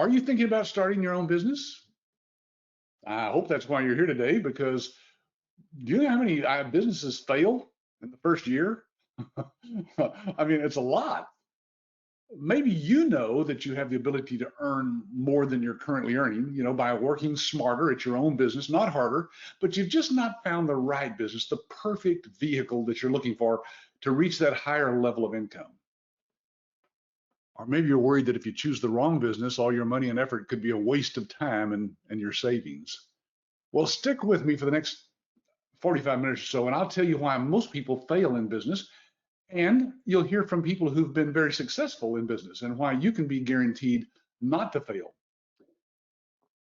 Are you thinking about starting your own business? I hope that's why you're here today, because do you know how many businesses fail in the first year? I mean, it's a lot. Maybe you know that you have the ability to earn more than you're currently earning, by working smarter at your own business, not harder, but you've just not found the right business, the perfect vehicle that you're looking for to reach that higher level of income. Or maybe you're worried that if you choose the wrong business, all your money and effort could be a waste of time and your savings. Well, stick with me for the next 45 minutes or so, and I'll tell you why most people fail in business. And you'll hear from people who've been very successful in business and why you can be guaranteed not to fail.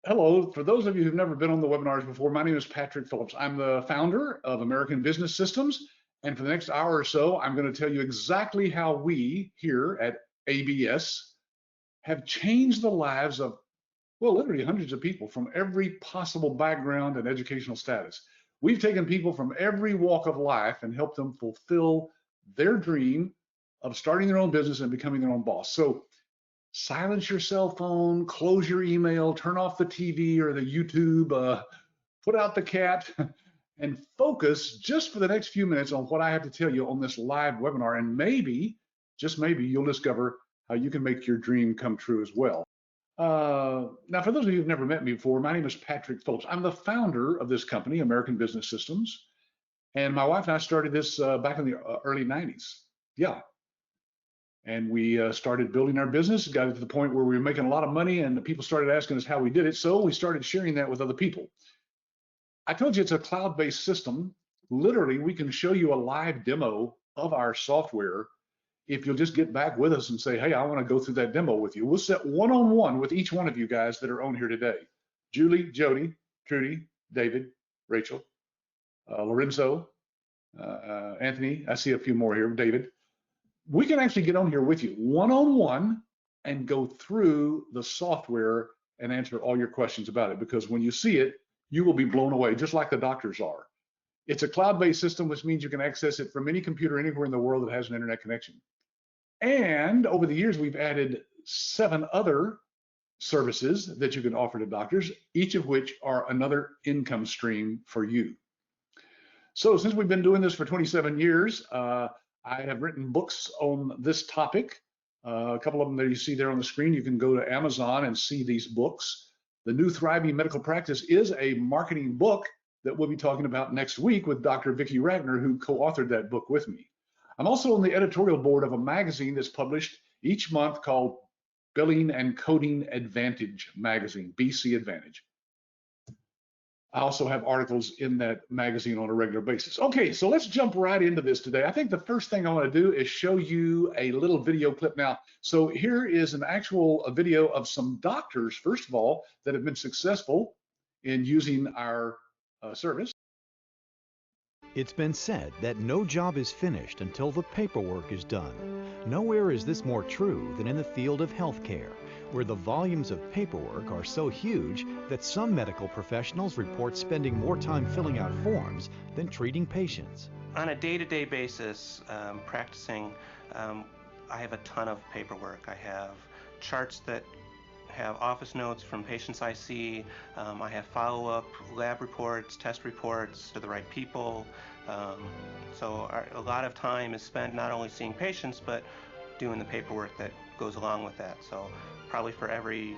Hello, for those of you who've never been on the webinars before, my name is Patrick Phillips. I'm the founder of American Business Systems. And for the next hour or so, I'm going to tell you exactly how we here at ABS have changed the lives of, well, literally hundreds of people from every possible background and educational status. We've taken people from every walk of life and helped them fulfill their dream of starting their own business and becoming their own boss. So silence your cell phone, close your email, turn off the TV or the YouTube, put out the cat, and focus just for the next few minutes on what I have to tell you on this live webinar. And maybe, just maybe, you'll discover how you can make your dream come true as well. Now, for those of you who've never met me before, my name is Patrick Phillips. I'm the founder of this company, American Business Systems. And my wife and I started this back in the early 90s. Yeah. And we started building our business, got it to the point where we were making a lot of money, and the people started asking us how we did it. So we started sharing that with other people. I told you it's a cloud-based system. Literally, we can show you a live demo of our software if you'll just get back with us and say, hey, I want to go through that demo with you. We'll sit one-on-one with each one of you guys that are on here today. Julie, Jody, Trudy, David, Rachel, Lorenzo, Anthony, I see a few more here, David. We can actually get on here with you one-on-one and go through the software and answer all your questions about it, because when you see it, you will be blown away, just like the doctors are. It's a cloud-based system, which means you can access it from any computer anywhere in the world that has an internet connection. And over the years, we've added 7 other services that you can offer to doctors, each of which are another income stream for you. So since we've been doing this for 27 years, I have written books on this topic. A couple of them that you see there on the screen. You can go to Amazon and see these books. The New Thriving Medical Practice is a marketing book that we'll be talking about next week with Dr. Vicki Ragnar, who co-authored that book with me. I'm also on the editorial board of a magazine that's published each month called Billing and Coding Advantage magazine, BC Advantage. I also have articles in that magazine on a regular basis. Okay, so let's jump right into this today. I think the first thing I want to do is show you a little video clip now. So here is an actual video of some doctors, first of all, that have been successful in using our service. It's been said that no job is finished until the paperwork is done. Nowhere is this more true than in the field of healthcare, where the volumes of paperwork are so huge that some medical professionals report spending more time filling out forms than treating patients. On a day-to-day basis, practicing, I have a ton of paperwork. I have charts that have office notes from patients I see. I have follow-up lab reports, test reports to the right people. So a lot of time is spent not only seeing patients, but doing the paperwork that goes along with that. So probably for every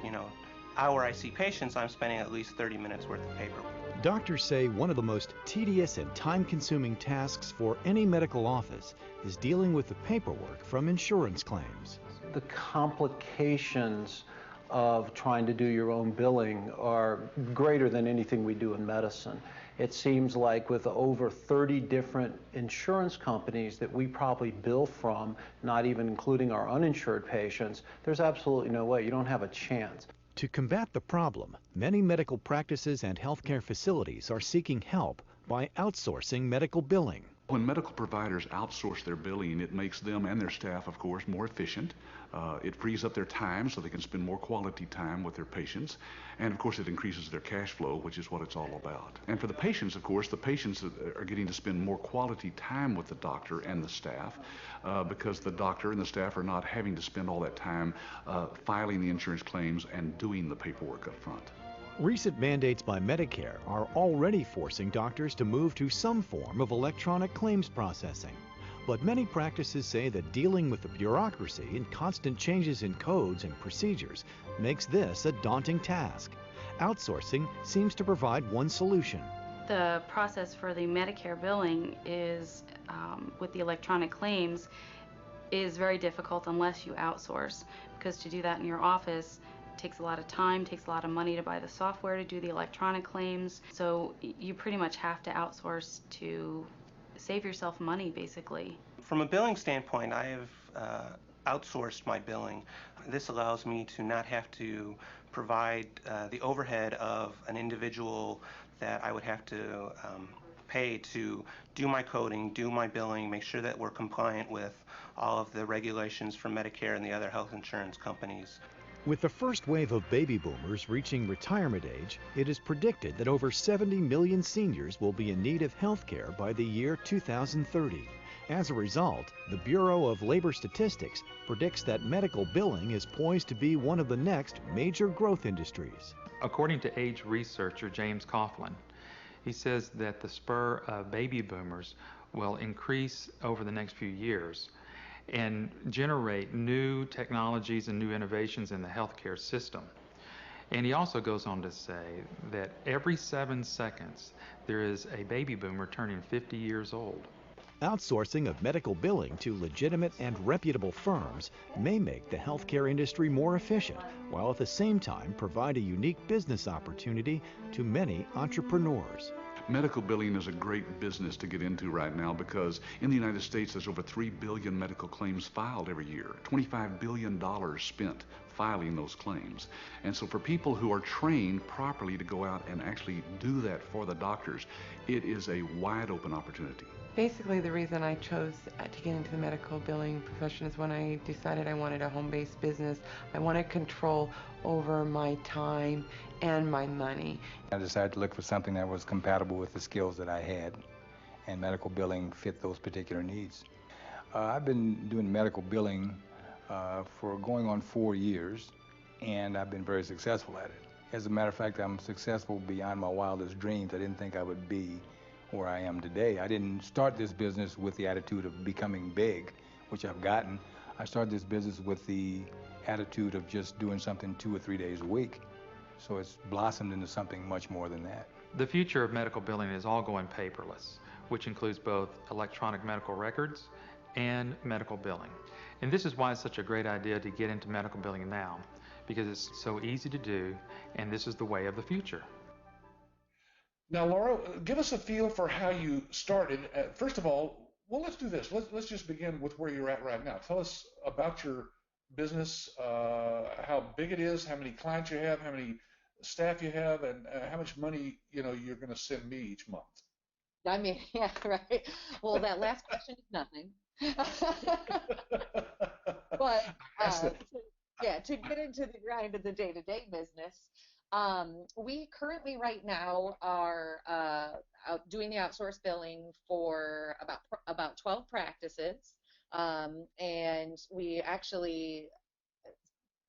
hour I see patients, I'm spending at least 30 minutes worth of paper. Doctors say one of the most tedious and time-consuming tasks for any medical office is dealing with the paperwork from insurance claims. The complications of trying to do your own billing are greater than anything we do in medicine. It seems like with over 30 different insurance companies that we probably bill from, not even including our uninsured patients, there's absolutely no way. You don't have a chance. To combat the problem, many medical practices and healthcare facilities are seeking help by outsourcing medical billing. When medical providers outsource their billing, it makes them and their staff, of course, more efficient. It frees up their time so they can spend more quality time with their patients. And of course, it increases their cash flow, which is what it's all about. And for the patients, of course, the patients are getting to spend more quality time with the doctor and the staff because the doctor and the staff are not having to spend all that time filing the insurance claims and doing the paperwork up front. Recent mandates by Medicare are already forcing doctors to move to some form of electronic claims processing. But many practices say that dealing with the bureaucracy and constant changes in codes and procedures makes this a daunting task. Outsourcing seems to provide one solution. The process for the Medicare billing is, with the electronic claims, is very difficult unless you outsource, because to do that in your office takes a lot of time, takes a lot of money to buy the software to do the electronic claims. So you pretty much have to outsource to save yourself money, basically. From a billing standpoint, I have outsourced my billing. This allows me to not have to provide the overhead of an individual that I would have to pay to do my coding, do my billing, make sure that we're compliant with all of the regulations from Medicare and the other health insurance companies. With the first wave of baby boomers reaching retirement age, it is predicted that over 70 million seniors will be in need of health care by the year 2030. As a result, the Bureau of Labor Statistics predicts that medical billing is poised to be one of the next major growth industries. According to age researcher James Coughlin, he says that the spur of baby boomers will increase over the next few years and generate new technologies and new innovations in the healthcare system. And he also goes on to say that every 7 seconds there is a baby boomer turning 50 years old. Outsourcing of medical billing to legitimate and reputable firms may make the healthcare industry more efficient, while at the same time provide a unique business opportunity to many entrepreneurs. Medical billing is a great business to get into right now because in the United States there's over 3 billion medical claims filed every year, $25 billion spent filing those claims. And so for people who are trained properly to go out and actually do that for the doctors, it is a wide open opportunity. Basically, the reason I chose to get into the medical billing profession is when I decided I wanted a home-based business. I wanted control over my time and my money. I decided to look for something that was compatible with the skills that I had, and medical billing fit those particular needs. I've been doing medical billing for going on 4 years, and I've been very successful at it. As a matter of fact, I'm successful beyond my wildest dreams. I didn't think I would be where I am today. I didn't start this business with the attitude of becoming big, which I've gotten. I started this business with the attitude of just doing something 2 or 3 days a week. So it's blossomed into something much more than that. The future of medical billing is all going paperless, which includes both electronic medical records and medical billing. And this is why it's such a great idea to get into medical billing now, because it's so easy to do, and this is the way of the future. Now, Laura, give us a feel for how you started. First of all, well, let's do this. Let's just begin with where you're at right now. Tell us about your business, how big it is, how many clients you have, how many staff you have, and how much money you're going to send me each month. I mean, yeah, right. Well, that last question is nothing. But to get into the grind of the day-to-day business, we currently right now are doing the outsourced billing for about 12 practices, and we actually,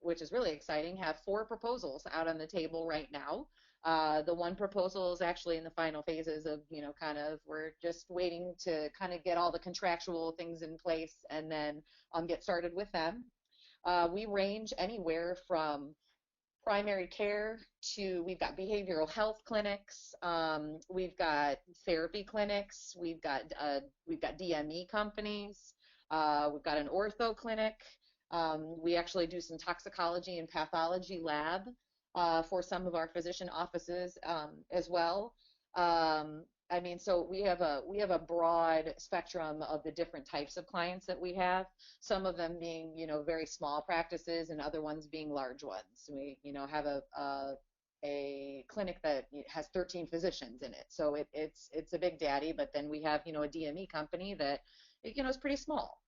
which is really exciting, have 4 proposals out on the table right now. The one proposal is actually in the final phases of, we're just waiting to kind of get all the contractual things in place and then get started with them. We range anywhere from primary care to, we've got behavioral health clinics, we've got therapy clinics, we've got DME companies, we've got an ortho clinic. We actually do some toxicology and pathology lab for some of our physician offices as well. So we have a broad spectrum of the different types of clients that we have. Some of them being very small practices, and other ones being large ones. We have a a clinic that has 13 physicians in it. So it's a big daddy, but then we have, a DME company that, is pretty small.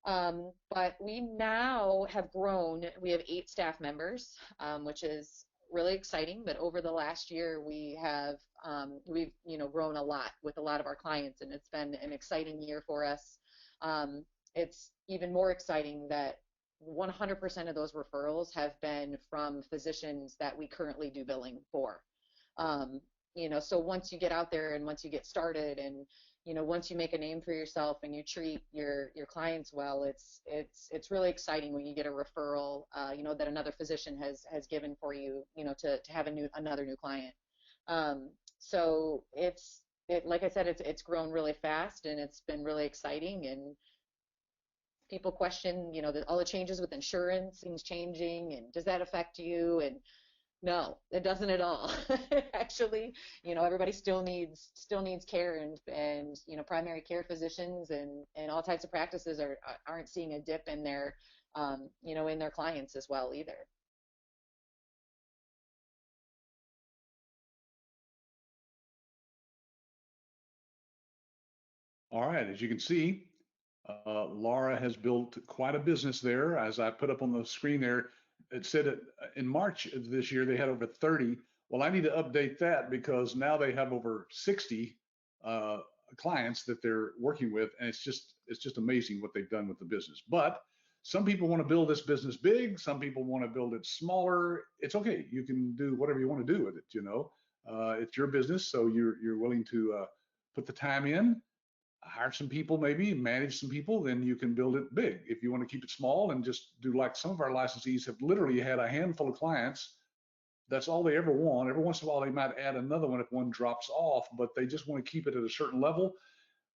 But we now have grown. We have 8 staff members, which is really exciting. But over the last year, we've grown a lot with a lot of our clients, and it's been an exciting year for us. It's even more exciting that 100% of those referrals have been from physicians that we currently do billing for. So once you get out there and once you get started and once you make a name for yourself and you treat your clients well, it's really exciting when you get a referral, that another physician has given for you, to have another new client. So like I said, it's grown really fast and it's been really exciting. And people question, all the changes with insurance, things changing, and does that affect you? And no, it doesn't at all. Actually, everybody still needs care, and primary care physicians and all types of practices aren't seeing a dip in their in their clients as well either. All right, as you can see, Laura has built quite a business there. As I put up on the screen there, it said in March of this year they had over 30. Well, I need to update that because now they have over 60 clients that they're working with, and it's just amazing what they've done with the business. But some people want to build this business big. Some people want to build it smaller. It's okay. You can do whatever you want to do with it. It's your business, so you're willing to put the time in, hire some people, maybe manage some people, then you can build it big. If you want to keep it small and just do like some of our licensees have literally had a handful of clients, that's all they ever want. Every once in a while, they might add another one if one drops off, but they just want to keep it at a certain level.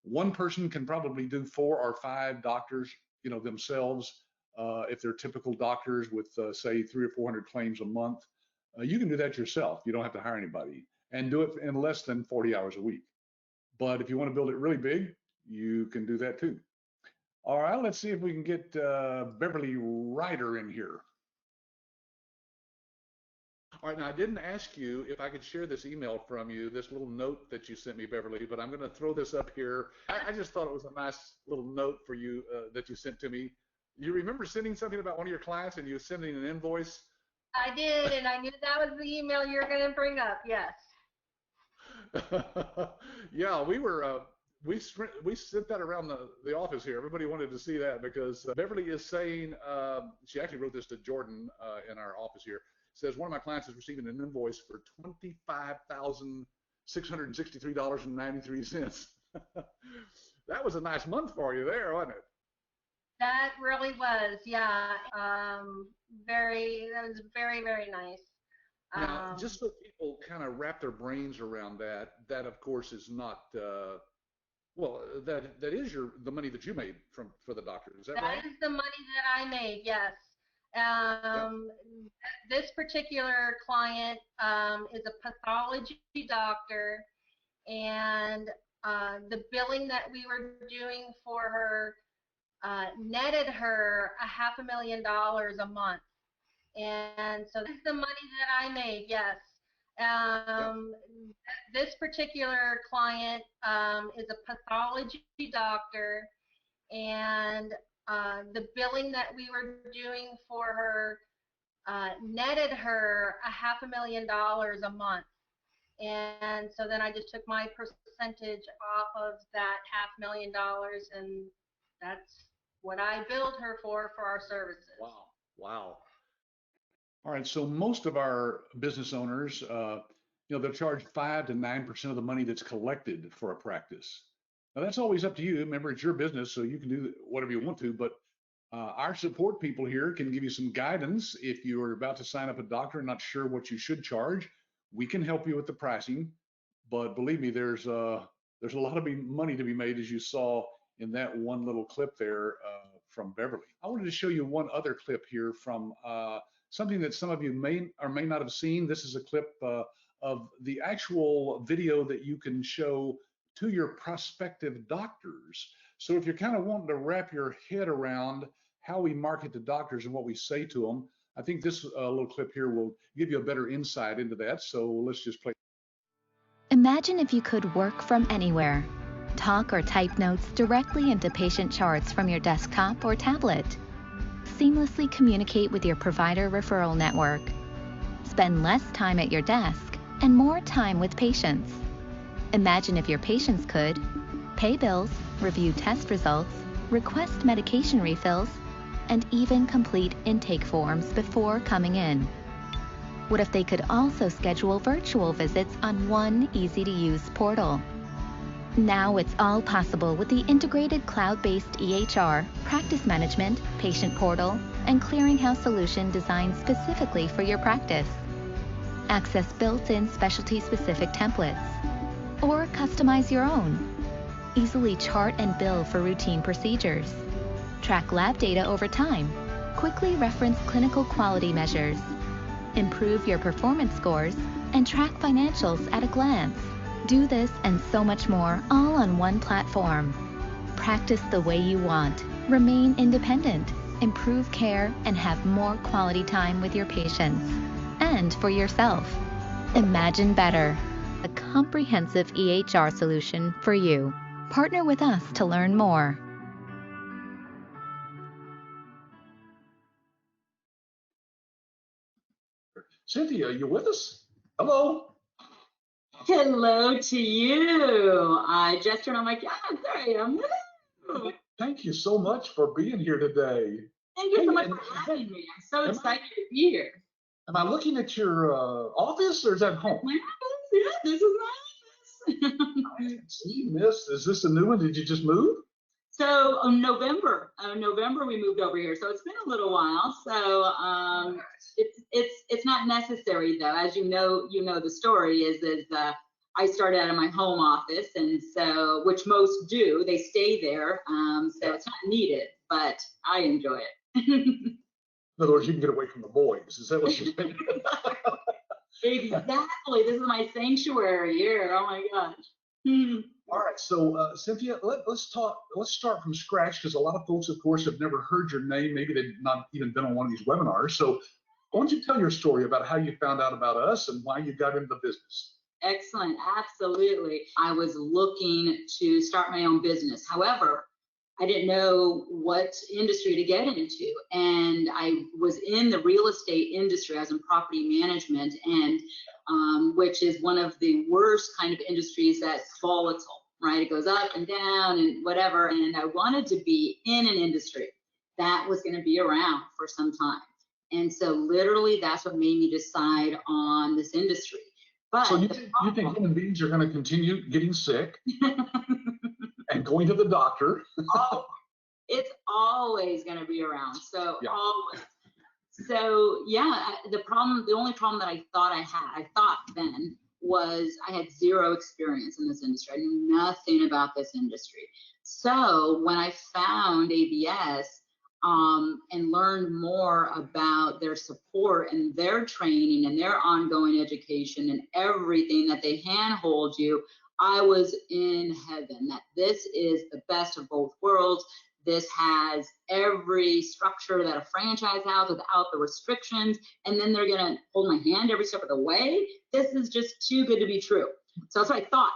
One person can probably do 4 or 5 doctors, themselves. If they're typical doctors with, say, 300 or 400 claims a month, you can do that yourself. You don't have to hire anybody and do it in less than 40 hours a week. But if you want to build it really big, you can do that too. All right, let's see if we can get Beverly Ryder in here. All right, now I didn't ask you if I could share this email from you, this little note that you sent me, Beverly, but I'm going to throw this up here. I just thought it was a nice little note for you that you sent to me. You remember sending something about one of your clients and you sending an invoice? I did, and I knew that was the email you were going to bring up, yes. Yeah, we sent that around the office here. Everybody wanted to see that because Beverly is saying, she actually wrote this to Jordan in our office here, says one of my clients is receiving an invoice for $25,663.93. That was a nice month for you there, wasn't it? That really was, yeah. That was very, very nice. Now, just so people kind of wrap their brains around that of course is not, well, that is the money that you made for the doctor. Is that right? That is the money that I made, yes. This particular client is a pathology doctor, and the billing that we were doing for her netted her $500,000 a month. And so this is the money that I made, yes. This particular client is a pathology doctor, and the billing that we were doing for her netted her $500,000 a month. And so then I just took my percentage off of that $500,000, and that's what I billed her for our services. Wow. Wow. All right, so most of our business owners, they'll charge 5 to 9% of the money that's collected for a practice. Now that's always up to you. Remember, it's your business, so you can do whatever you want to. But our support people here can give you some guidance if you're about to sign up a doctor and not sure what you should charge. We can help you with the pricing, but believe me, there's a lot of money to be made, as you saw in that one little clip there from Beverly. I wanted to show you one other clip here from something that some of you may or may not have seen. This is a clip of the actual video that you can show to your prospective doctors. So if you're kind of wanting to wrap your head around how we market to doctors and what we say to them, I think this little clip here will give you a better insight into that. So let's just play. Imagine if you could work from anywhere. Talk or type notes directly into patient charts from your desktop or tablet. Seamlessly communicate with your provider referral network. Spend less time at your desk and more time with patients. Imagine if your patients could pay bills, review test results, request medication refills, and even complete intake forms before coming in. What if they could also schedule virtual visits on one easy-to-use portal? Now it's all possible with the integrated cloud-based EHR, practice management, patient portal, and clearinghouse solution designed specifically for your practice. Access built-in specialty-specific templates, or customize your own. Easily chart and bill for routine procedures. Track lab data over time. Quickly reference clinical quality measures. Improve your performance scores and track financials at a glance. Do this and so much more all on one platform. Practice the way you want. Remain independent. Improve care and have more quality time with your patients. And for yourself. Imagine better. A comprehensive EHR solution for you. Partner with us to learn more. Cynthia, you with us? Hello. Hello to you. I just turned on my camera. There I am. Hello. Thank you so much for being here today. Thank you so much for having me. I'm so excited to be here. Am I looking at your office or is that home? My office? Yeah, this is my office. I didn't see this. Is this a new one? Did you just move? So November we moved over here. So it's been a little while. So it's not necessary though. As you know the story is I started out of my home office, and so which most do. They stay there. So it's not needed, but I enjoy it. In other words, you can get away from the boys. Is that what you're saying? Exactly. This is my sanctuary here. Oh my gosh. All right. So Cynthia, let's start from scratch, because a lot of folks, of course, have never heard your name. Maybe they've not even been on one of these webinars. So why don't you tell your story about how you found out about us and why you got into the business? Excellent. Absolutely. I was looking to start my own business. However, I didn't know what industry to get into. And I was in the real estate industry. I was in property management, and which is one of the worst kind of industries that's volatile, right? It goes up and down and whatever. And I wanted to be in an industry that was going to be around for some time. And so literally that's what made me decide on this industry. But so you think human beings are going to continue getting sick and going to the doctor? It's always going to be around. So yeah. Always. So yeah, the only problem that I thought then was I had zero experience in this industry. I knew nothing about this industry. So when I found ABS and learned more about their support and their training and their ongoing education and everything that they handhold you, I was in heaven. That this is the best of both worlds. This has every structure that a franchise has without the restrictions, and then they're gonna hold my hand every step of the way. This is just too good to be true. So that's what I thought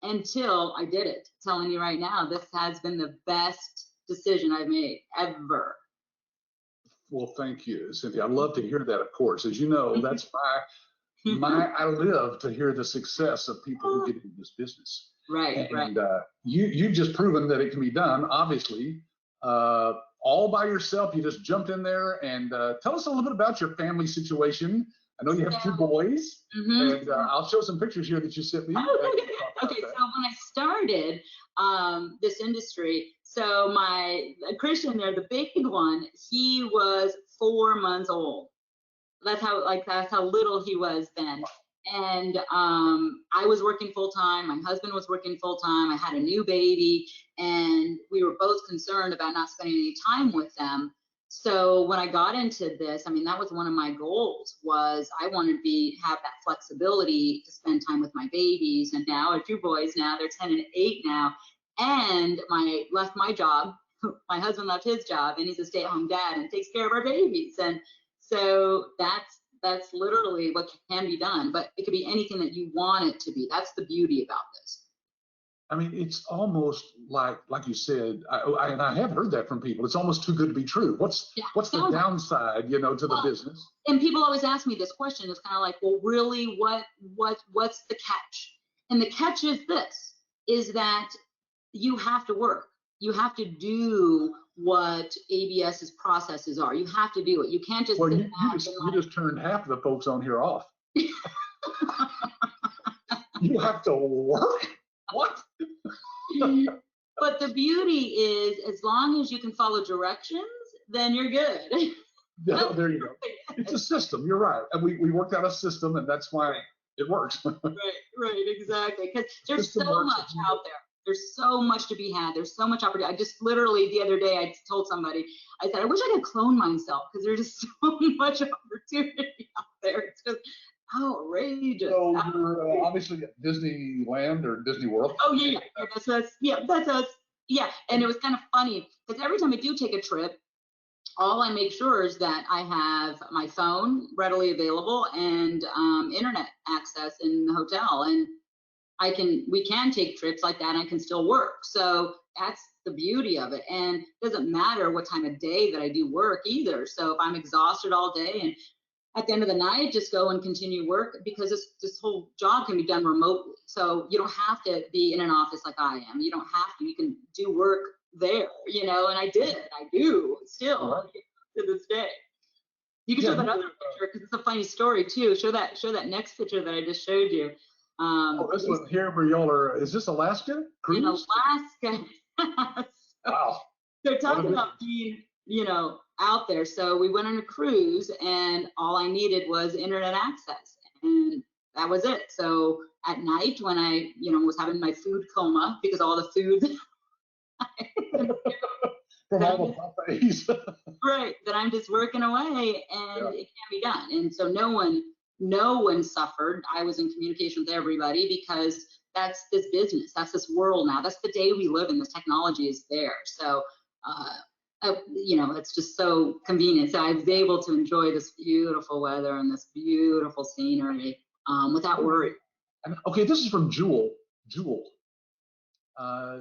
until I did it. I'm telling you right now, this has been the best decision I've made ever. Well, thank you, Cynthia. I love to hear that, of course. As you know, that's I live to hear the success of people who get into this business. Right, and you've just proven that it can be done, obviously, all by yourself. You just jumped in there. And tell us a little bit about your family situation. I know you have 2 boys, and I'll show some pictures here that you sent me. Okay, so when I started this industry, so my Christian there, the big one, he was 4 months old. That's how little he was then. And I was working full time. My husband was working full time. I had a new baby, and we were both concerned about not spending any time with them. So when I got into this, I mean, that was one of my goals, was I wanted to have that flexibility to spend time with my babies. And now I have 2 boys now, they're 10 and 8 now. And left my job. My husband left his job, and he's a stay-at-home dad and takes care of our babies. And So that's literally what can be done, but it could be anything that you want it to be. That's the beauty about this. I mean, it's almost like you said, and I have heard that from people. It's almost too good to be true. What's the downside, to the business? And people always ask me this question. It's kind of like, well, really, what's the catch? And the catch is this: is that you have to work. You have to do what ABS's processes are. You have to do it. You can't just. Well, you just turned half of the folks on here off. You have to work. What? But the beauty is, as long as you can follow directions, then you're good. Yeah, there you go. It's a system. You're right. And we worked out a system, and that's why it works. Right, exactly. Because there's so much out there. There's so much to be had. There's so much opportunity. I just literally the other day I told somebody, I said, I wish I could clone myself because there's just so much opportunity out there. It's just outrageous. So you're obviously at Disneyland or Disney World. Oh yeah, that's us. Yeah, that's us. Yeah, and it was kind of funny because every time I do take a trip, all I make sure is that I have my phone readily available and internet access in the hotel, and we can take trips like that and I can still work. So that's the beauty of it. And it doesn't matter what time of day that I do work either. So if I'm exhausted all day and at the end of the night, just go and continue work, because this whole job can be done remotely. So you don't have to be in an office like I am. You don't have to. You can do work there, and I do still to this day. You can show that other picture because it's a funny story too. Show that next picture that I just showed you. This one here where y'all are, is this Alaska? Cruise? In Alaska. Wow. They're talking about being, out there. So we went on a cruise and all I needed was internet access and that was it. So at night when I, was having my food coma because all the food from all the buffets. Right, that I'm just working away and it can be done. And so no one suffered. I was in communication with everybody because that's this business, that's this world now, that's the day we live in. This technology is there. So it's just so convenient. So I was able to enjoy this beautiful weather and this beautiful scenery without worry. Okay, this is from Jewel.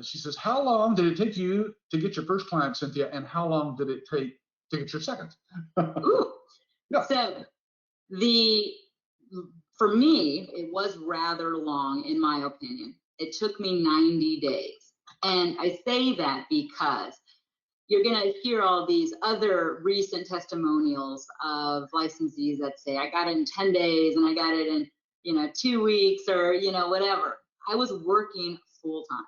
She says, how long did it take you to get your first client, Cynthia, and how long did it take to get your second? Ooh. Yeah. So for me, it was rather long, in my opinion. It took me 90 days. And I say that because you're going to hear all these other recent testimonials of licensees that say, I got it in 10 days and I got it in, 2 weeks or, whatever. I was working full time.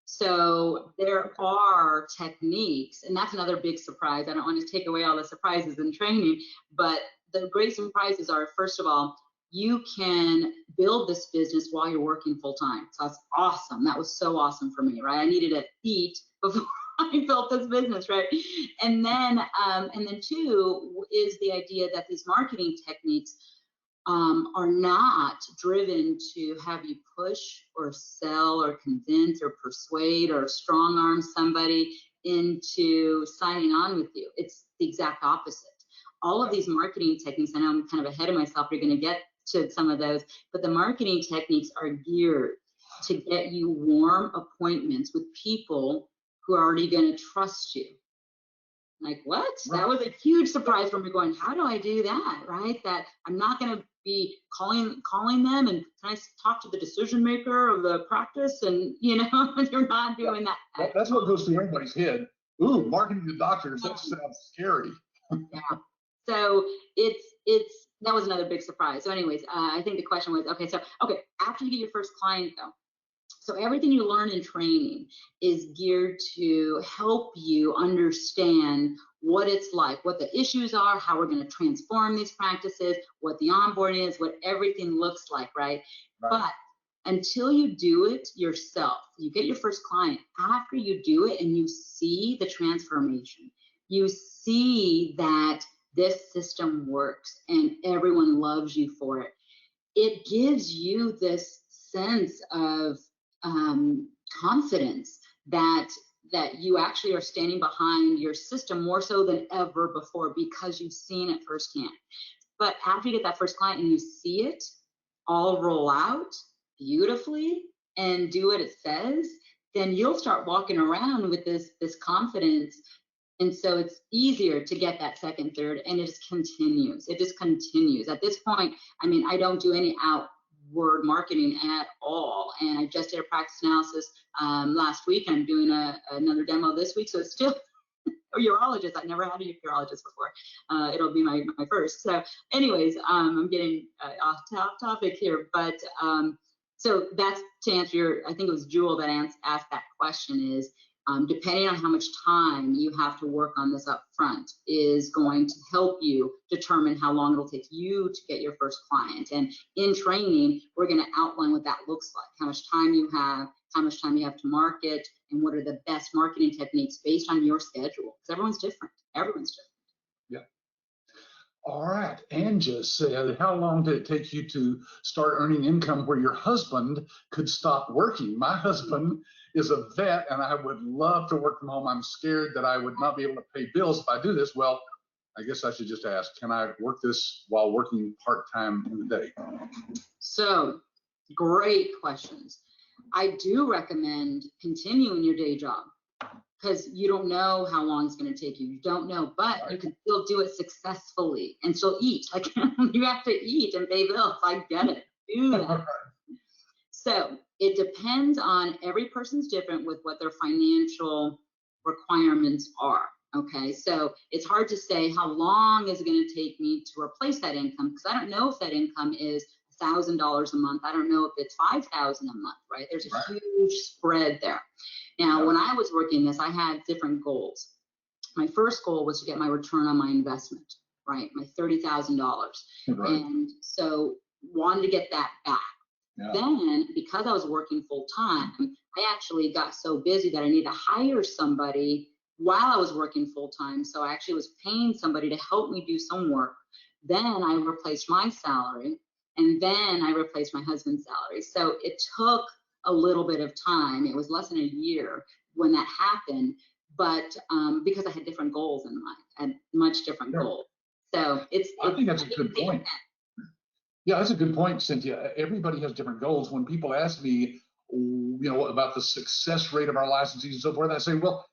So there are techniques, and that's another big surprise. I don't want to take away all the surprises in training, but the great surprises are, first of all, you can build this business while you're working full time. So that's awesome. That was so awesome for me, right? I needed to eat before I built this business, right? And then two is the idea that these marketing techniques are not driven to have you push or sell or convince or persuade or strong arm somebody into signing on with you. It's the exact opposite. All of these marketing techniques, I know I'm kind of ahead of myself, you're going to get to some of those, but the marketing techniques are geared to get you warm appointments with people who are already going to trust you. Like, what? That was a huge surprise for me, going, how do I do that, right? That I'm not going to be calling them and can I talk to the decision maker of the practice? And, you're not doing that. That's what goes through everybody's head. Ooh, marketing to doctors, that sounds scary. Yeah. So that was another big surprise. So anyways, I think the question was, okay, after you get your first client though, so everything you learn in training is geared to help you understand what it's like, what the issues are, how we're going to transform these practices, what the onboarding is, what everything looks like, right? But until you do it yourself, you get your first client, after you do it and you see the transformation, you see that this system works and everyone loves you for it, it gives you this sense of confidence that that you actually are standing behind your system more so than ever before because you've seen it firsthand. But after you get that first client and you see it all roll out beautifully and do what it says, then you'll start walking around with this confidence. And so it's easier to get that second, third, and it just continues. It just continues. At this point, I mean, I don't do any outward marketing at all. And I just did a practice analysis last week. I'm doing another demo this week. So it's still a urologist. I've never had a urologist before. It'll be my first. So anyways, I'm getting off topic here. But so that's to answer your, I think it was Jewel that asked that question is, depending on how much time you have to work on this up front is going to help you determine how long it'll take you to get your first client. And in training, we're going to outline what that looks like, how much time you have, how much time you have to market, and what are the best marketing techniques based on your schedule. Because everyone's different. Everyone's different. Yeah. All right. And just how long did it take you to start earning income where your husband could stop working? My husband is a vet, and I would love to work from home. I'm scared that I would not be able to pay bills if I do this. Well, I guess I should just ask, can I work this while working part-time in the day? So, great questions. I do recommend continuing your day job because you don't know how long it's going to take you. You don't know, but you can still do it successfully and still eat. Like you have to eat and pay bills. I get it. Do that. So it depends on every person's different with what their financial requirements are. Okay, so it's hard to say how long is it going to take me to replace that income because I don't know if that income is $1,000 a month. I don't know if it's $5,000 a month, right? There's a huge spread there. Now, when I was working this, I had different goals. My first goal was to get my return on my investment, right? My $30,000. Right. And so wanted to get that back. Yeah. Then, because I was working full time, I actually got so busy that I needed to hire somebody while I was working full time. So I actually was paying somebody to help me do some work. Then I replaced my salary, and then I replaced my husband's salary. So it took a little bit of time. It was less than a year when that happened, but because I had different goals in mind, and much different goals. So I think that's a good point. Yeah, that's a good point, Cynthia. Everybody has different goals. When people ask me, about the success rate of our licensees and so forth, I say, well,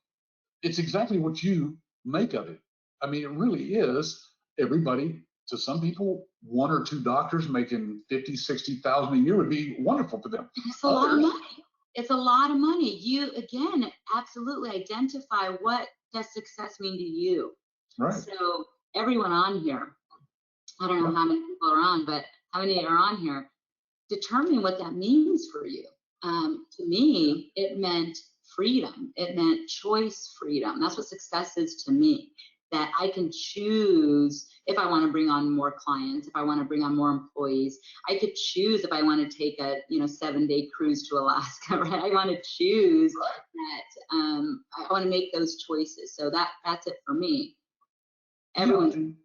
it's exactly what you make of it. I mean, it really is. Everybody, to some people, one or two doctors making 50, 60,000 a year would be wonderful for them. It's a lot of money. It's a lot of money. You, again, absolutely identify what does success mean to you. Right. So everyone on here, I don't know how many people are on, but how many are on here, determine what that means for you. To me, it meant freedom. It meant choice freedom. That's what success is to me, that I can choose if I want to bring on more clients, if I want to bring on more employees. I could choose if I want to take a 7-day cruise to Alaska, right? I want to choose that. I want to make those choices. So that's it for me. Everyone.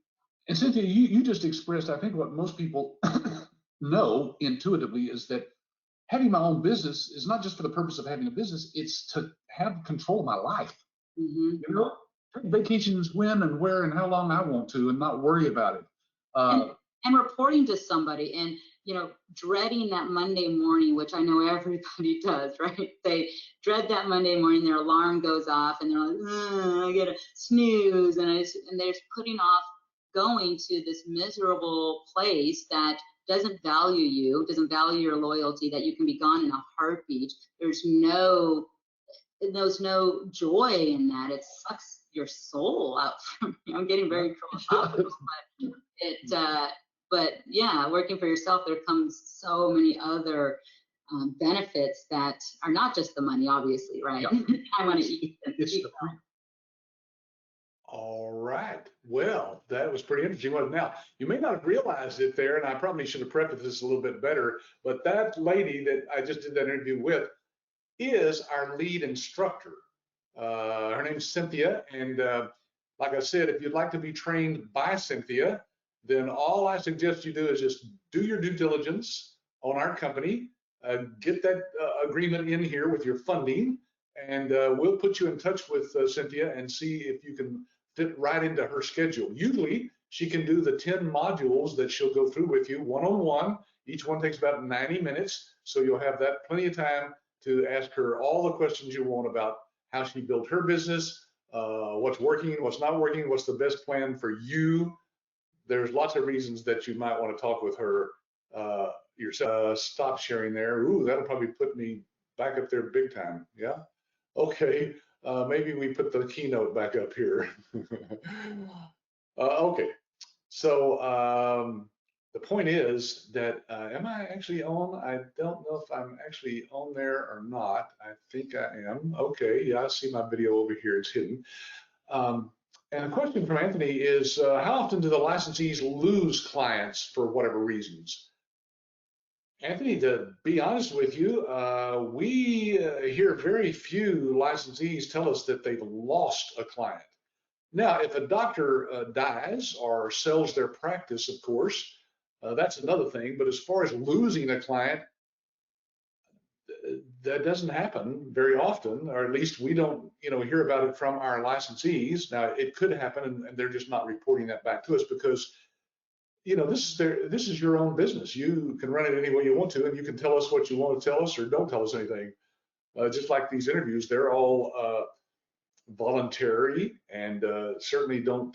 And Cynthia, you just expressed, I think, what most people know intuitively is that having my own business is not just for the purpose of having a business, it's to have control of my life. Mm-hmm. Take vacations when and where and how long I want to and not worry about it. And reporting to somebody and, dreading that Monday morning, which I know everybody does, right? They dread that Monday morning, their alarm goes off and they're like, I get a snooze, and they're just putting off going to this miserable place that doesn't value you, doesn't value your loyalty, that you can be gone in a heartbeat. There's no joy in that. It sucks your soul out from you. I'm getting very philosophical, but yeah, working for yourself, there comes so many other benefits that are not just the money, obviously, right? Yeah. I want to eat. All right. Well, that was pretty interesting. Well, now, you may not have realized it there, and I probably should have prefaced this a little bit better, but that lady that I just did that interview with is our lead instructor. Her name's Cynthia, and like I said, if you'd like to be trained by Cynthia, then all I suggest you do is just do your due diligence on our company, get that agreement in here with your funding, and we'll put you in touch with Cynthia and see if you can fit right into her schedule. Usually, she can do the 10 modules that she'll go through with you one-on-one. Each one takes about 90 minutes, so you'll have that plenty of time to ask her all the questions you want about how she built her business, what's working, what's not working, what's the best plan for you. There's lots of reasons that you might want to talk with her yourself. Stop sharing there. Ooh, that'll probably put me back up there big time. Yeah. Okay. Maybe we put the keynote back up here. Okay. So the point is that am I actually on? I don't know if I'm actually on there or not. I think I am. Okay. Yeah, I see my video over here. It's hidden. And a question from Anthony is, how often do the licensees lose clients for whatever reasons? Anthony, to be honest with you, we hear very few licensees tell us that they've lost a client. Now, if a doctor dies or sells their practice, of course, that's another thing. But as far as losing a client, that doesn't happen very often, or at least we don't, hear about it from our licensees. Now, it could happen, and they're just not reporting that back to us because, this is your own business. You can run it any way you want to, and you can tell us what you want to tell us or don't tell us anything. Just like these interviews, they're all voluntary and certainly don't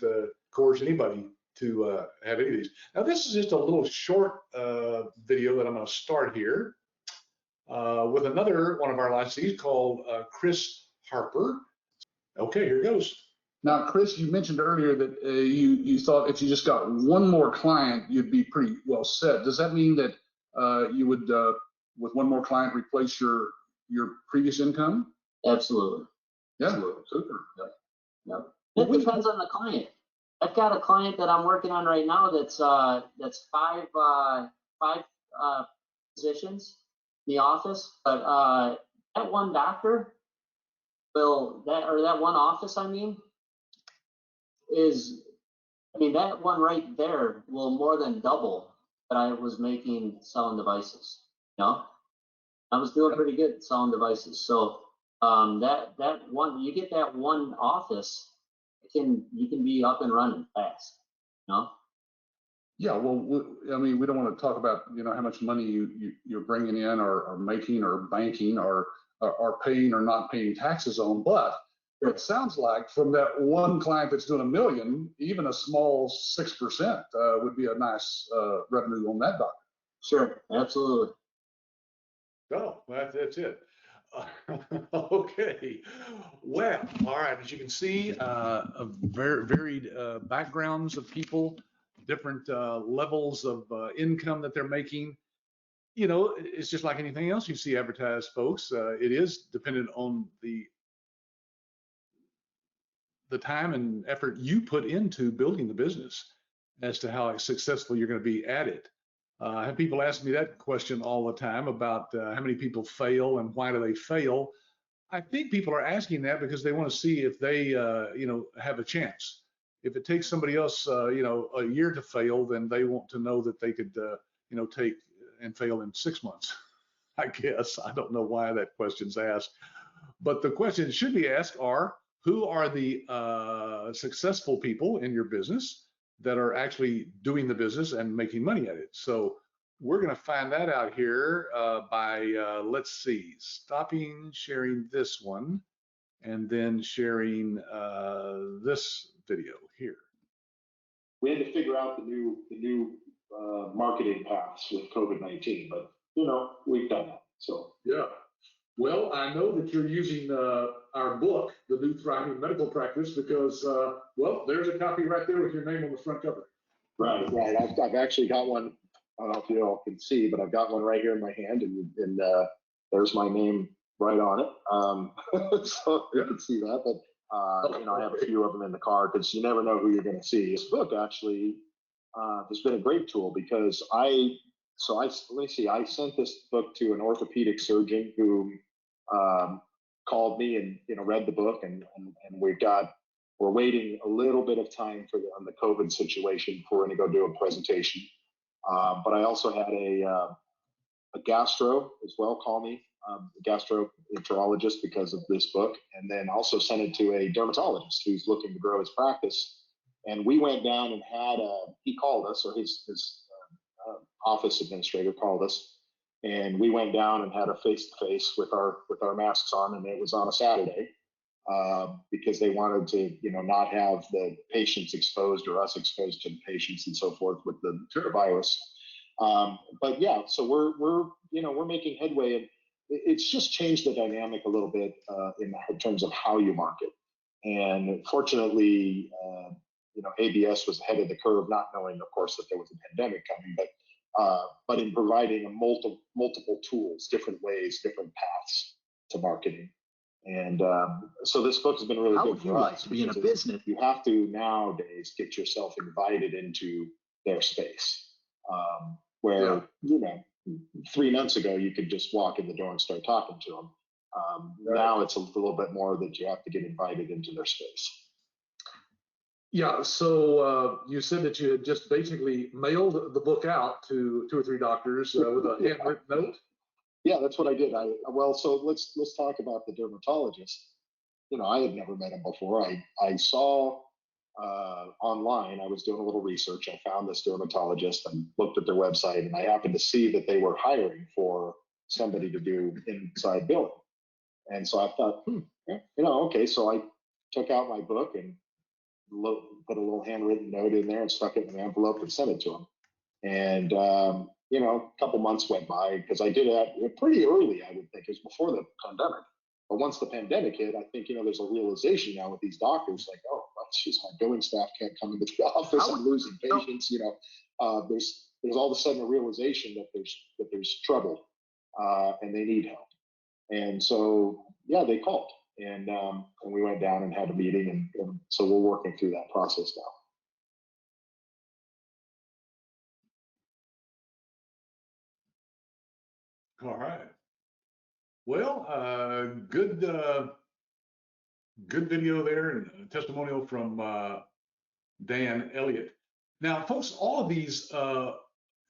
coerce anybody to have any of these. Now, this is just a little short video that I'm going to start here. With another one of our licensees called Chris Harper. Okay, here goes. Now, Chris, you mentioned earlier that you thought if you just got one more client, you'd be pretty well set. Does that mean that you would, with one more client, replace your previous income? Absolutely. Yeah, Absolutely. super. Yeah. It depends on the client. I've got a client that I'm working on right now that's five positions in the office, but that one doctor that one office, that one right there will more than double that I was making selling devices. I was doing pretty good selling devices. So that one, you get that one office, you can be up and running fast. Yeah, well, we don't want to talk about how much money you're bringing in or making or banking or paying or not paying taxes on, but it sounds like from that one client that's doing $1 million, even a small 6% would be a nice revenue on that doctor. Sure, absolutely. Oh, that's it. Okay. Well, all right. As you can see, very varied backgrounds of people, different levels of income that they're making. It's just like anything else you see advertised, folks. It is dependent on the time and effort you put into building the business as to how successful you're going to be at it. I have people ask me that question all the time about how many people fail and why do they fail. I think people are asking that because they want to see if they, have a chance. If it takes somebody else, a year to fail, then they want to know that they could, take and fail in 6 months. I guess I don't know why that question's asked, but the question should be asked are, who are the successful people in your business that are actually doing the business and making money at it? So we're going to find that out here by, let's see, stopping sharing this one and then sharing this video here. We had to figure out the new marketing paths with COVID-19, but we've done that. So yeah. Well, I know that you're using our book, The New Thriving Medical Practice, because there's a copy right there with your name on the front cover. Right. I've actually got one. I don't know if you all can see, but I've got one right here in my hand, and there's my name right on it. So you can see that. But I have a few of them in the car because you never know who you're going to see. This book actually has been a great tool because I sent this book to an orthopedic surgeon who called me and read the book, and we're waiting a little bit of time on the COVID situation before we're going to go do a presentation. But I also had a gastro as well call me gastroenterologist because of this book, and then also sent it to a dermatologist who's looking to grow his practice. And we went down and he called us, or his office administrator called us, and we went down and had a face-to-face with our masks on, and it was on a Saturday, because they wanted to, not have the patients exposed or us exposed to the patients and so forth with the virus. But yeah, so we're making headway, and it's just changed the dynamic a little bit in terms of how you market. And fortunately, ABS was ahead of the curve, not knowing, of course, that there was a pandemic coming, but in providing multiple tools, different ways, different paths to marketing. And so this book has been really good for us. To be in a business? You have to nowadays get yourself invited into their space, where 3 months ago you could just walk in the door and start talking to them. Now it's a little bit more that you have to get invited into their space. Yeah, so you said that you had just basically mailed the book out to 2 or 3 doctors with a handwritten note. Yeah, that's what I did. So let's talk about the dermatologist. I had never met him before. I saw online, I was doing a little research. I found this dermatologist and looked at their website, and I happened to see that they were hiring for somebody to do inside billing. And so I thought, okay. So I took out my book and put a little handwritten note in there and stuck it in an envelope and sent it to him. And a couple months went by, because I did it pretty early, I would think. It was before the pandemic. But once the pandemic hit, I think, there's a realization now with these doctors, like, oh, geez, my billing staff can't come into the office. I'm losing patients. There's all of a sudden a realization that there's trouble, and they need help. And so, yeah, they called, and we went down and had a meeting, and so we're working through that process now. All right. Well, good video there, and a testimonial from Dan Elliott. Now, folks, all of these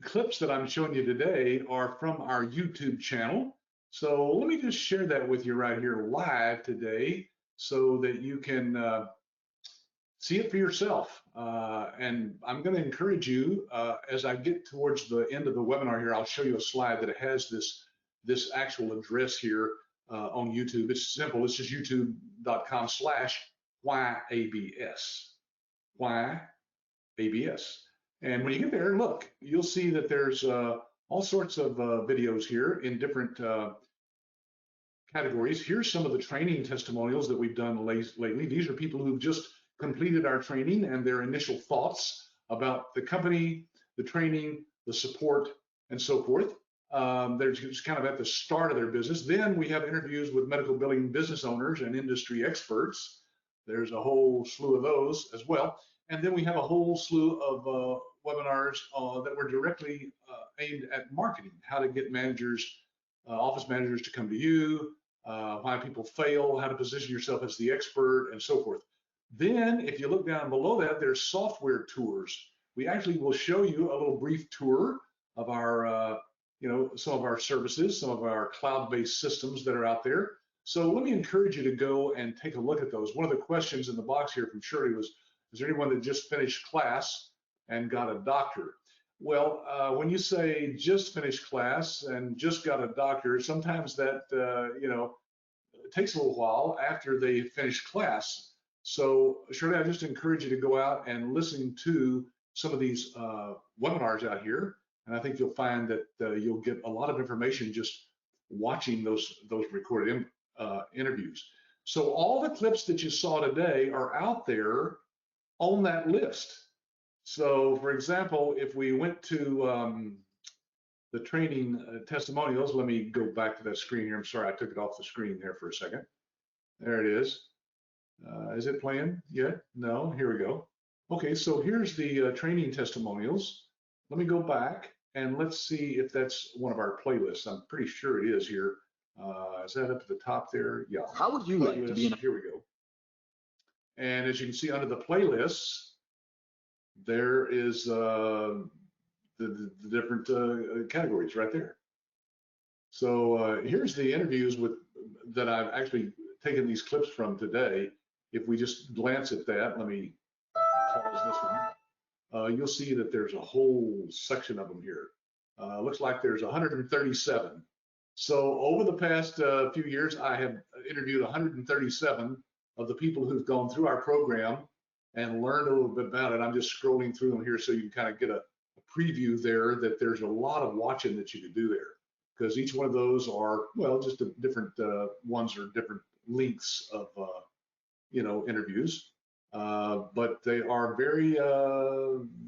clips that I'm showing you today are from our YouTube channel. So let me just share that with you right here live today, so that you can see it for yourself. And I'm going to encourage you, as I get towards the end of the webinar here, I'll show you a slide that has this actual address here on YouTube. It's simple. It's just youtube.com/whyabs. Whyabs. And when you get there, look, you'll see that there's all sorts of videos here in different categories. Here's some of the training testimonials that we've done lately. These are people who've just completed our training and their initial thoughts about the company, the training, the support, and so forth. They're just kind of at the start of their business. Then we have interviews with medical billing business owners and industry experts. There's a whole slew of those as well. And then we have a whole slew of webinars that were directly aimed at marketing, how to get managers, office managers to come to you, why people fail, how to position yourself as the expert, and so forth. Then if you look down below that, there's software tours. We actually will show you a little brief tour of our some of our services, some of our cloud-based systems that are out there. So let me encourage you to go and take a look at those. One of the questions in the box here from Shirley was, is there anyone that just finished class and got a doctorate? Well, when you say just finished class and just got a doctorate, sometimes that, it takes a little while after they finish class. So Shirley, I just encourage you to go out and listen to some of these webinars out here. And I think you'll find that you'll get a lot of information just watching those recorded interviews. So all the clips that you saw today are out there on that list. So for example, if we went to the training testimonials, let me go back to that screen here. I'm sorry, I took it off the screen there for a second. There it is. Is it playing yet? No, here we go. Okay, so here's the training testimonials. Let me go back and let's see if that's one of our playlists. I'm pretty sure it is here. Is that up at the top there? Yeah. How would you like to be in? Here we go. And as you can see under the playlists, there is the different categories right there. So here's the interviews that I've actually taken these clips from today. If we just glance at that, let me pause this one. You'll see that there's a whole section of them here. Looks like there's 137. So over the past few years, I have interviewed 137 of the people who've gone through our program and learned a little bit about it. I'm just scrolling through them here so you can kind of get a preview there that there's a lot of watching that you can do there, because each one of those are, well, just different ones are different lengths of interviews, but they are very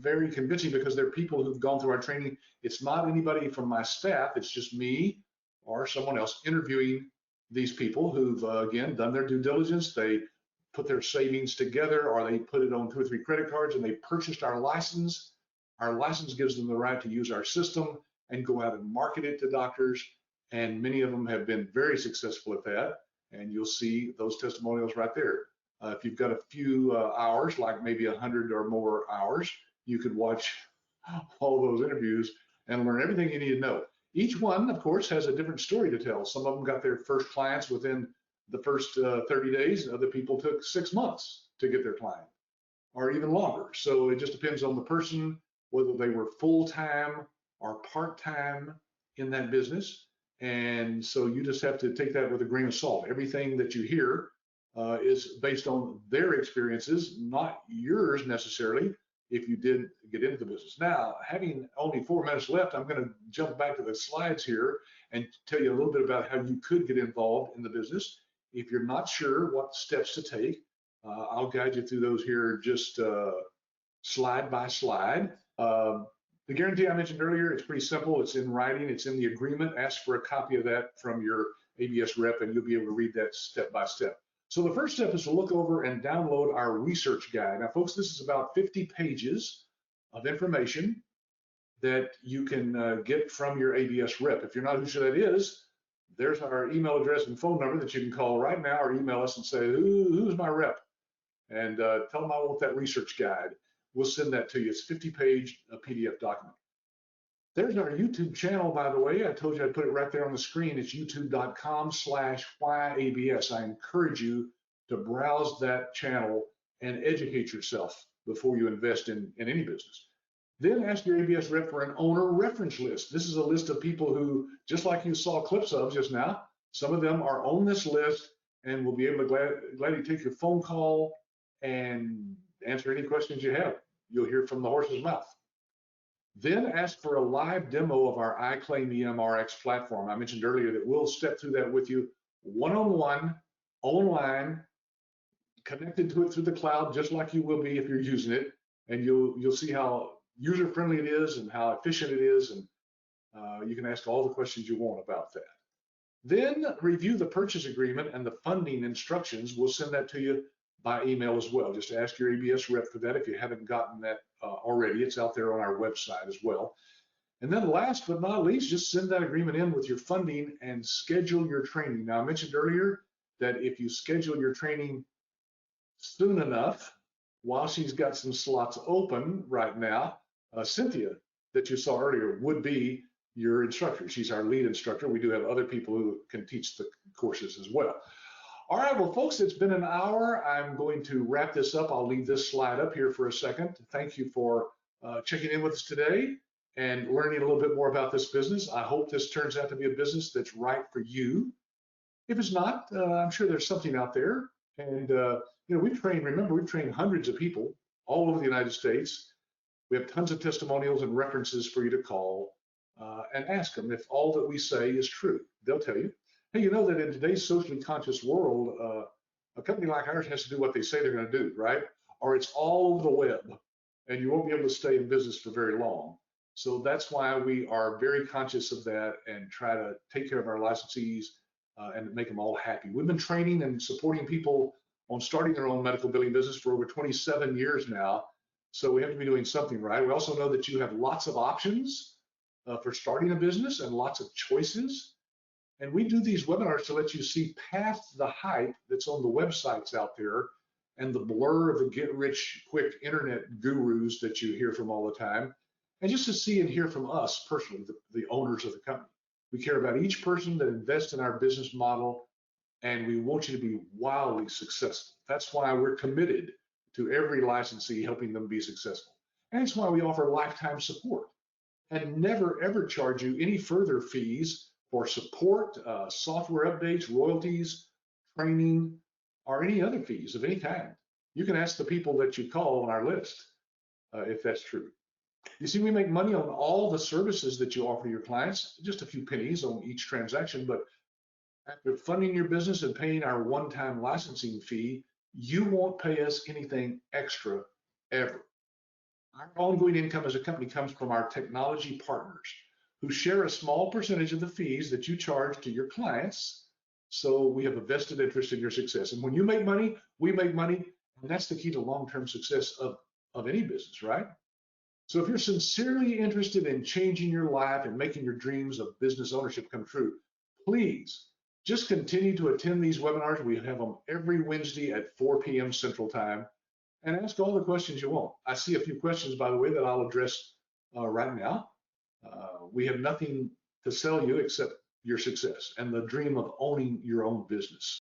very convincing because they're people who've gone through our training. It's not anybody from my staff, it's just me or someone else interviewing these people who've again done their due diligence. They put their savings together, or they put it on 2 or 3 credit cards, and they purchased our license. Our license gives them the right to use our system and go out and market it to doctors, and many of them have been very successful at that, and you'll see those testimonials right there. If you've got a few hours, like maybe 100 or more hours, you could watch all those interviews and learn everything you need to know. Each one, of course, has a different story to tell. Some of them got their first clients within the first 30 days. Other people took 6 months to get their client, or even longer. So it just depends on the person, whether they were full-time or part-time in that business. And so you just have to take that with a grain of salt. Everything that you hear is based on their experiences, not yours necessarily, if you did get into the business. Now, having only 4 minutes left, I'm going to jump back to the slides here and tell you a little bit about how you could get involved in the business. If you're not sure what steps to take, I'll guide you through those here just slide by slide. The guarantee I mentioned earlier, it's pretty simple. It's in writing. It's in the agreement. Ask for a copy of that from your ABS rep, and you'll be able to read that step by step. So the first step is to look over and download our research guide. Now, folks, this is about 50 pages of information that you can get from your ABS rep. If you're not sure who that is, there's our email address and phone number that you can call right now, or email us and say, who's my rep? And tell them I want that research guide. We'll send that to you. It's a 50-page PDF document. There's our YouTube channel, by the way. I told you I'd put it right there on the screen. It's youtube.com/whyabs. I encourage you to browse that channel and educate yourself before you invest in any business. Then ask your ABS rep for an owner reference list. This is a list of people who, just like you saw clips of just now, some of them are on this list and will be able to gladly take your phone call and answer any questions you have. You'll hear from the horse's mouth. Then ask for a live demo of our iClaim EMRX platform. I mentioned earlier that we'll step through that with you one-on-one, online, connected to it through the cloud, just like you will be if you're using it. And you'll see how user-friendly it is and how efficient it is. And you can ask all the questions you want about that. Then review the purchase agreement and the funding instructions. We'll send that to you by email as well. Just ask your ABS rep for that if you haven't gotten that already. It's out there on our website as well. And then last but not least, just send that agreement in with your funding and schedule your training. Now, I mentioned earlier that if you schedule your training soon enough, while she's got some slots open right now, Cynthia, that you saw earlier, would be your instructor. She's our lead instructor. We do have other people who can teach the courses as well. All right, well, folks, it's been an hour. I'm going to wrap this up. I'll leave this slide up here for a second. Thank you for checking in with us today and learning a little bit more about this business. I hope this turns out to be a business that's right for you. If it's not, I'm sure there's something out there. And, we've trained hundreds of people all over the United States. We have tons of testimonials and references for you to call and ask them if all that we say is true. They'll tell you. Hey, you know that in today's socially conscious world, a company like ours has to do what they say they're going to do, right? Or it's all over the web, and you won't be able to stay in business for very long. So that's why we are very conscious of that and try to take care of our licensees and make them all happy. We've been training and supporting people on starting their own medical billing business for over 27 years now. So we have to be doing something right. We also know that you have lots of options for starting a business and lots of choices. And we do these webinars to let you see past the hype that's on the websites out there and the blur of the get-rich-quick internet gurus that you hear from all the time, and just to see and hear from us personally, the owners of the company. We care about each person that invests in our business model, and we want you to be wildly successful. That's why we're committed to every licensee helping them be successful. And it's why we offer lifetime support and never ever charge you any further fees for support, software updates, royalties, training, or any other fees of any kind. You can ask the people that you call on our list if that's true. You see, we make money on all the services that you offer your clients, just a few pennies on each transaction, but after funding your business and paying our one-time licensing fee, you won't pay us anything extra ever. Our ongoing income as a company comes from our technology partners who share a small percentage of the fees that you charge to your clients. So we have a vested interest in your success. And when you make money, we make money. And that's the key to long-term success of any business, right? So if you're sincerely interested in changing your life and making your dreams of business ownership come true, please just continue to attend these webinars. We have them every Wednesday at 4 p.m. Central Time, and ask all the questions you want. I see a few questions, by the way, that I'll address right now. We have nothing to sell you except your success and the dream of owning your own business.